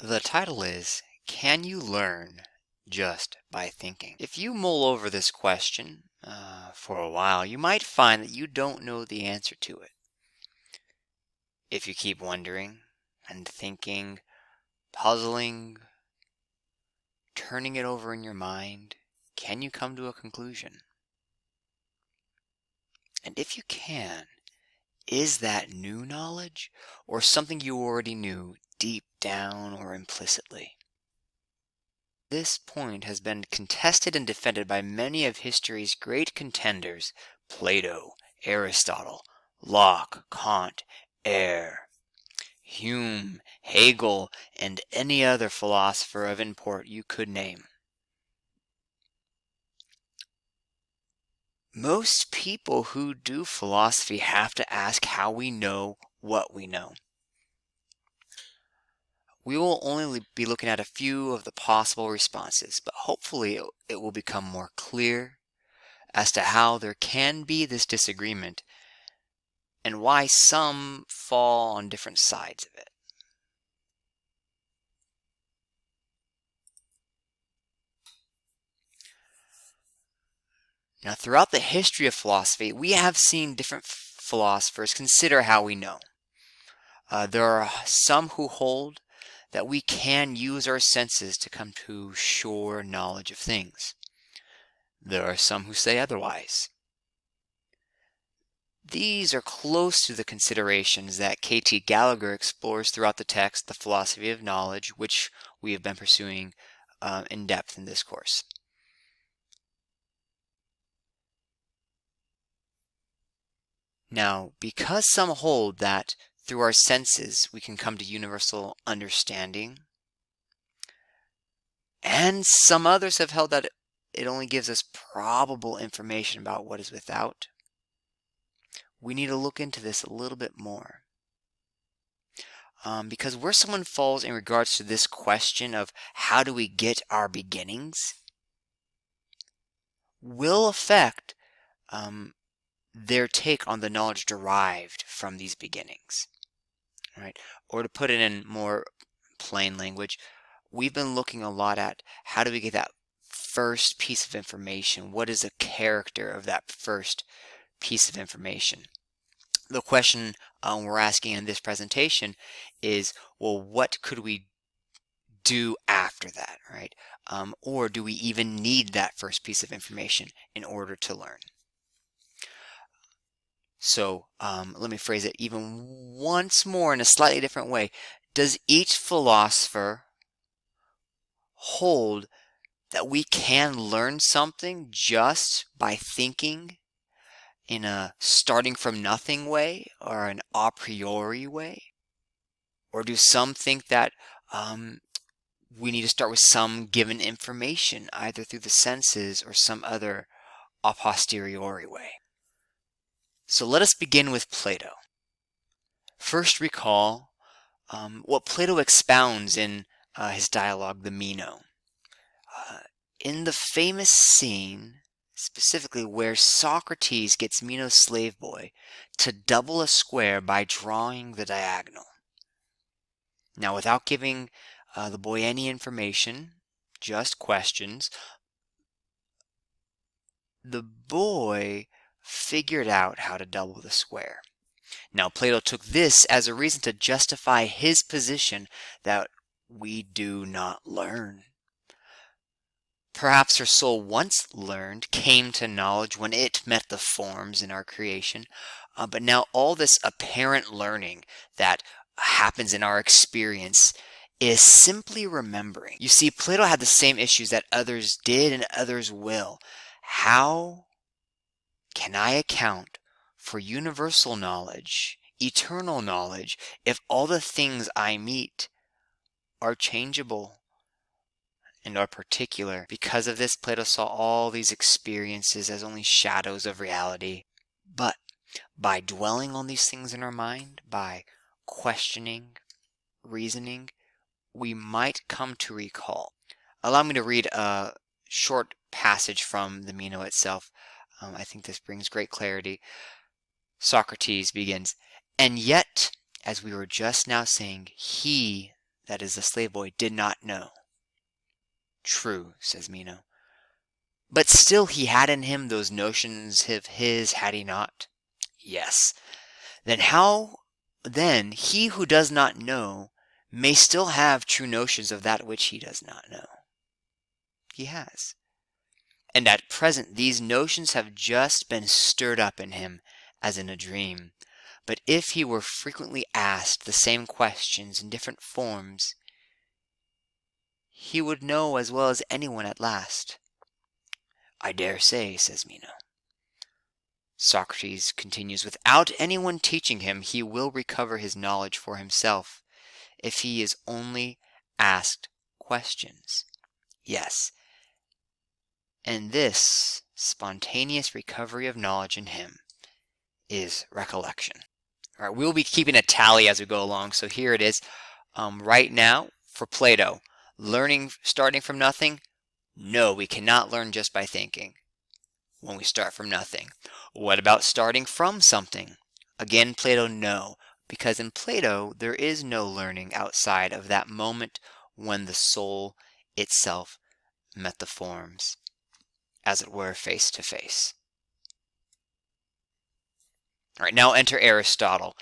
The title is, Can You Learn Just by Thinking? If you mull over this question for a while, you might find that you don't know the answer to it. If you keep wondering and thinking, puzzling, turning it over in your mind, can you come to a conclusion? And if you can, is that new knowledge or something you already knew deep down or implicitly? This point has been contested and defended by many of history's great contenders: Plato, Aristotle, Locke, Kant, Ayer, Hume, Hegel, and any other philosopher of import you could name. Most people who do philosophy have to ask how we know what we know. We will only be looking at a few of the possible responses, but hopefully it will become more clear as to how there can be this disagreement and why some fall on different sides of it. Now, throughout the history of philosophy, we have seen different philosophers consider how we know. There are some who hold that we can use our senses to come to sure knowledge of things. There are some who say otherwise. These are close to the considerations that K.T. Gallagher explores throughout the text, The Philosophy of Knowledge, which we have been pursuing in depth in this course. Now, because some hold that through our senses we can come to universal understanding, and some others have held that it only gives us probable information about what is without, we need to look into this a little bit more. Because where someone falls in regards to this question of how do we get our beginnings will affect their take on the knowledge derived from these beginnings. Right? Or to put it in more plain language, we've been looking a lot at how do we get that first piece of information? What is the character of that first piece of information? The question we're asking in this presentation is, well, what could we do after that, right? Or do we even need that first piece of information in order to learn? So let me phrase it even once more in a slightly different way. Does each philosopher hold that we can learn something just by thinking in a starting from nothing way or an a priori way? Or do some think that we need to start with some given information, either through the senses or some other a posteriori way? So let us begin with Plato. First, recall what Plato expounds in his dialogue, the Meno. In the famous scene, specifically where Socrates gets Meno's slave boy to double a square by drawing the diagonal. Now, without giving the boy any information, just questions, the boy figured out how to double the square. Now, Plato took this as a reason to justify his position that we do not learn. Perhaps our soul once learned, came to knowledge when it met the forms in our creation, but now all this apparent learning that happens in our experience is simply remembering. You see, Plato had the same issues that others did and others will. How can I account for universal knowledge, eternal knowledge, if all the things I meet are changeable and are particular? Because of this, Plato saw all these experiences as only shadows of reality. But by dwelling on these things in our mind, by questioning, reasoning, we might come to recall. Allow me to read a short passage from the Meno itself. I think this brings great clarity. Socrates begins, "And yet, as we were just now saying, he," that is the slave boy, did not know. True, says Meno. But still he had in him those notions of his, had he not? Yes. Then he who does not know may still have true notions of that which he does not know? He has. And at present these notions have just been stirred up in him as in a dream. But if he were frequently asked the same questions in different forms, he would know as well as anyone at last. I dare say, says Meno. Socrates continues, without anyone teaching him, he will recover his knowledge for himself, if he is only asked questions. Yes. And this spontaneous recovery of knowledge in him is recollection. All right, we'll be keeping a tally as we go along. So here it is. Right now, for Plato, learning starting from nothing? No, we cannot learn just by thinking when we start from nothing. What about starting from something? Again, Plato, no. Because in Plato, there is no learning outside of that moment when the soul itself met the forms, as it were, face to face. All right, now enter Aristotle.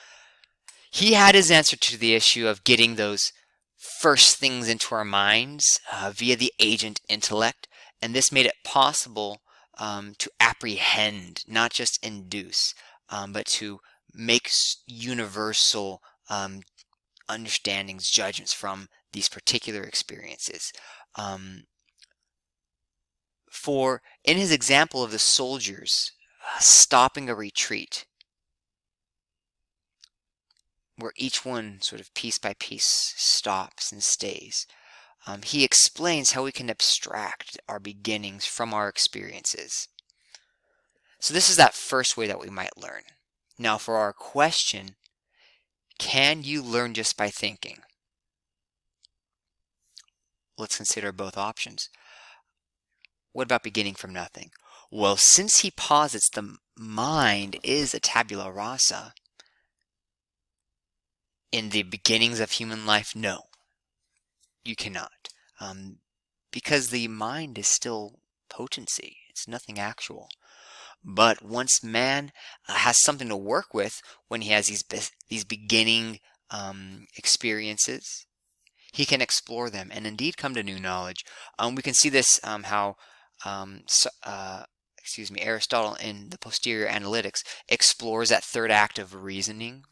He had his answer to the issue of getting those first things into our minds via the agent intellect, and this made it possible to apprehend, not just induce, but to make universal understandings, judgments from these particular experiences. For in his example of the soldiers stopping a retreat, where each one sort of piece by piece stops and stays, he explains how we can abstract our beginnings from our experiences. So this is that first way that we might learn. Now for our question, can you learn just by thinking? Let's consider both options. What about beginning from nothing? Well, since he posits the mind is a tabula rasa, in the beginnings of human life, no, you cannot. Because the mind is still potency. It's nothing actual. But once man has something to work with, when he has these beginning experiences, he can explore them and indeed come to new knowledge. We can see this Aristotle in the Posterior Analytics explores that third act of reasoning.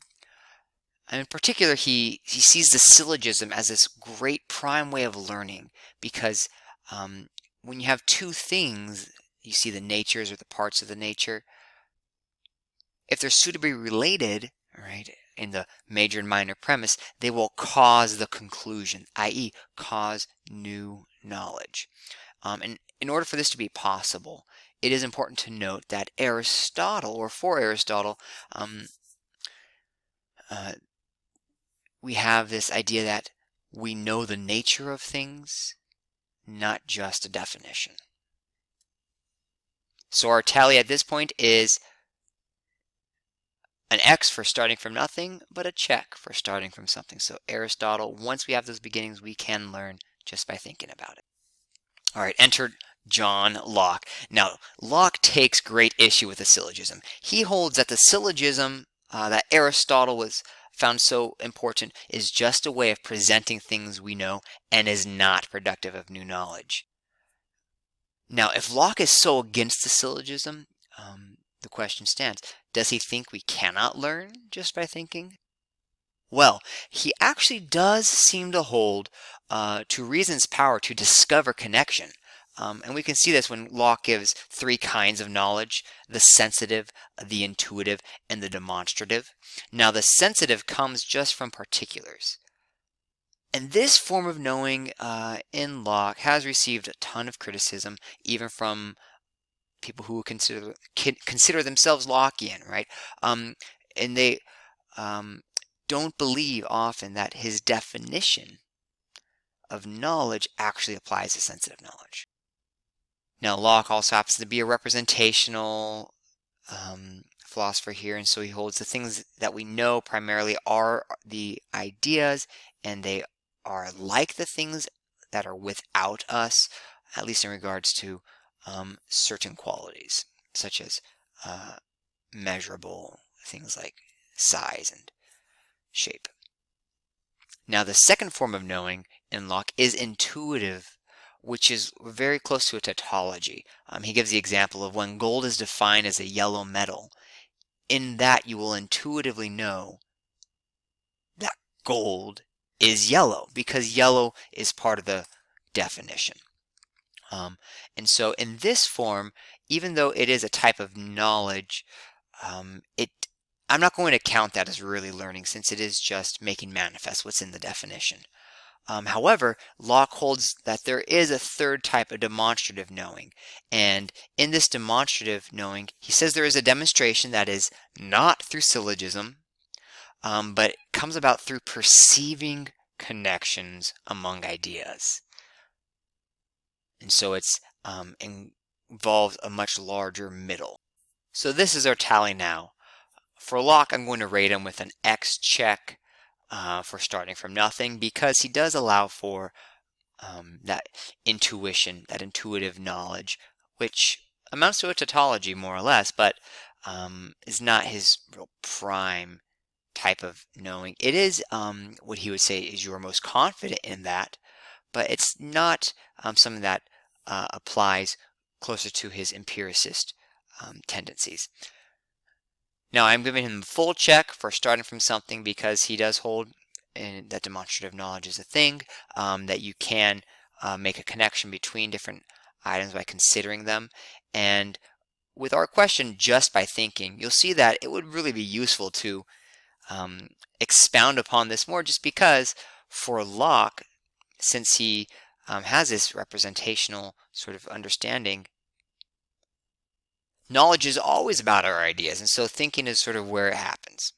And in particular, he sees the syllogism as this great prime way of learning, because when you have two things, you see the natures or the parts of the nature. If they're suitably related, right, in the major and minor premise, they will cause the conclusion, i.e., cause new knowledge. And in order for this to be possible, it is important to note that for Aristotle, we have this idea that we know the nature of things, not just a definition. So our tally at this point is an X for starting from nothing, but a check for starting from something. So Aristotle, once we have those beginnings, we can learn just by thinking about it. All right, enter John Locke. Now, Locke takes great issue with the syllogism. He holds that the syllogism that Aristotle found so important is just a way of presenting things we know and is not productive of new knowledge. Now, if Locke is so against the syllogism, the question stands, does he think we cannot learn just by thinking? Well, he actually does seem to hold to reason's power to discover connection. And we can see this when Locke gives three kinds of knowledge: the sensitive, the intuitive, and the demonstrative. Now, the sensitive comes just from particulars. And this form of knowing in Locke has received a ton of criticism, even from people who consider themselves Lockean, right? And they don't believe often that his definition of knowledge actually applies to sensitive knowledge. Now, Locke also happens to be a representational philosopher here, and so he holds the things that we know primarily are the ideas, and they are like the things that are without us, at least in regards to certain qualities, such as measurable things like size and shape. Now, the second form of knowing in Locke is intuitive, which is very close to a tautology. He gives the example of when gold is defined as a yellow metal. In that, you will intuitively know that gold is yellow because yellow is part of the definition. And so in this form, even though it is a type of knowledge, I'm not going to count that as really learning, since it is just making manifest what's in the definition. However, Locke holds that there is a third type of demonstrative knowing. And in this demonstrative knowing, he says there is a demonstration that is not through syllogism, but comes about through perceiving connections among ideas. And so it's involves a much larger middle. So this is our tally now. For Locke, I'm going to rate him with an X check for starting from nothing, because he does allow for that intuition, that intuitive knowledge, which amounts to a tautology more or less, but is not his real prime type of knowing. It is what he would say is you are most confident in that, but it's not something that applies closer to his empiricist tendencies. Now, I'm giving him a full check for starting from something, because he does hold that demonstrative knowledge is a thing, that you can make a connection between different items by considering them. And with our question, just by thinking, you'll see that it would really be useful to expound upon this more, just because for Locke, since he has this representational sort of understanding, knowledge is always about our ideas, and so thinking is sort of where it happens.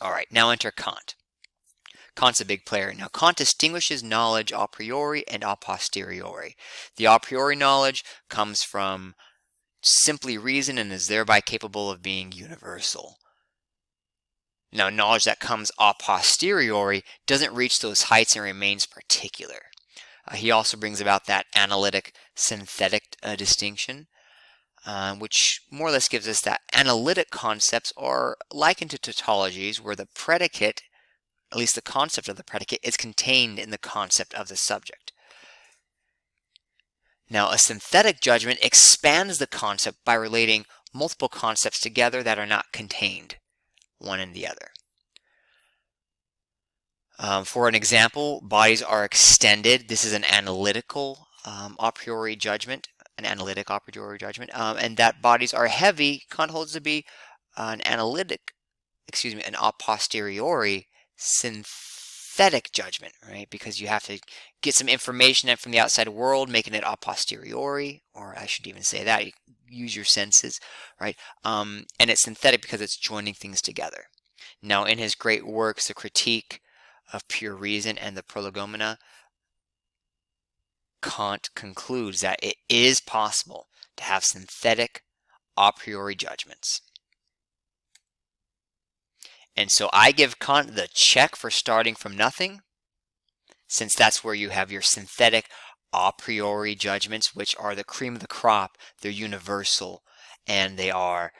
All right, now enter Kant. Kant's a big player. Now, Kant distinguishes knowledge a priori and a posteriori. The a priori knowledge comes from simply reason and is thereby capable of being universal. Now, knowledge that comes a posteriori doesn't reach those heights and remains particular. He also brings about that analytic synthetic distinction, which more or less gives us that analytic concepts are likened to tautologies, where the predicate, at least the concept of the predicate, is contained in the concept of the subject. Now, a synthetic judgment expands the concept by relating multiple concepts together that are not contained one in the other. For an example, bodies are extended. This is an analytical a priori judgment, an analytic a priori judgment, and that bodies are heavy, Kant holds to be an a posteriori synthetic judgment, right? Because you have to get some information in from the outside world, making it a posteriori, or I should even say that, you use your senses, right? And it's synthetic because it's joining things together. Now, in his great works, The Critique of Pure Reason and the Prolegomena, Kant concludes that it is possible to have synthetic a priori judgments. And so I give Kant the check for starting from nothing, since that's where you have your synthetic a priori judgments, which are the cream of the crop. They're universal, and they are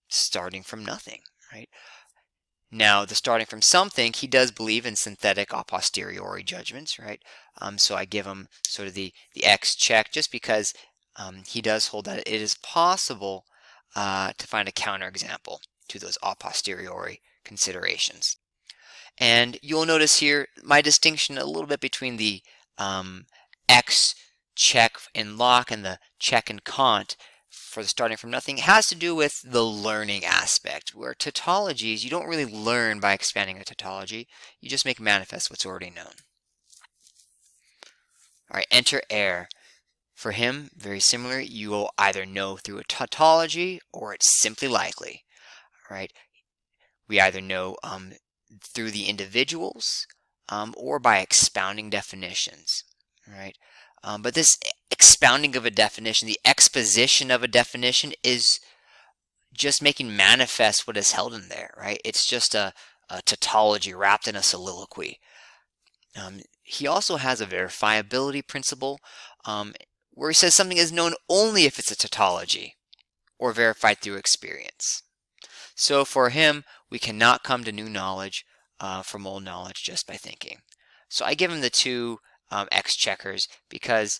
starting from nothing, right? Now, the starting from something, he does believe in synthetic a posteriori judgments, right? So I give him sort of the X check, just because he does hold that it is possible to find a counterexample to those a posteriori considerations. And you'll notice here my distinction a little bit between the X check in Locke and the check in Kant for the starting from nothing has to do with the learning aspect, where tautologies, you don't really learn by expanding a tautology, you just make manifest what's already known. All right, enter air. For him, very similar, you will either know through a tautology or it's simply likely, right? We either know through the individuals or by expounding definitions, right? But this expounding of a definition, the exposition of a definition, is just making manifest what is held in there, right? It's just a tautology wrapped in a soliloquy. He also has a verifiability principle, where he says something is known only if it's a tautology or verified through experience. So for him, we cannot come to new knowledge from old knowledge just by thinking. So I give him the two exchequers because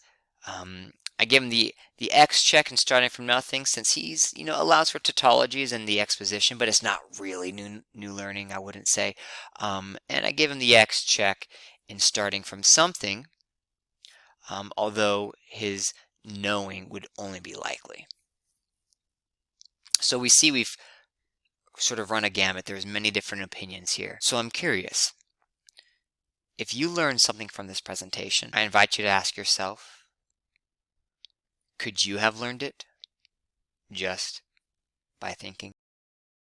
I give him the exchequer and starting from nothing, since he's allows for tautologies and the exposition, but it's not really new learning, I wouldn't say. And I give him the exchequer in starting from something, although his knowing would only be likely. So we see we've sort of run a gamut. There's many different opinions here. So I'm curious, if you learned something from this presentation, I invite you to ask yourself, could you have learned it just by thinking?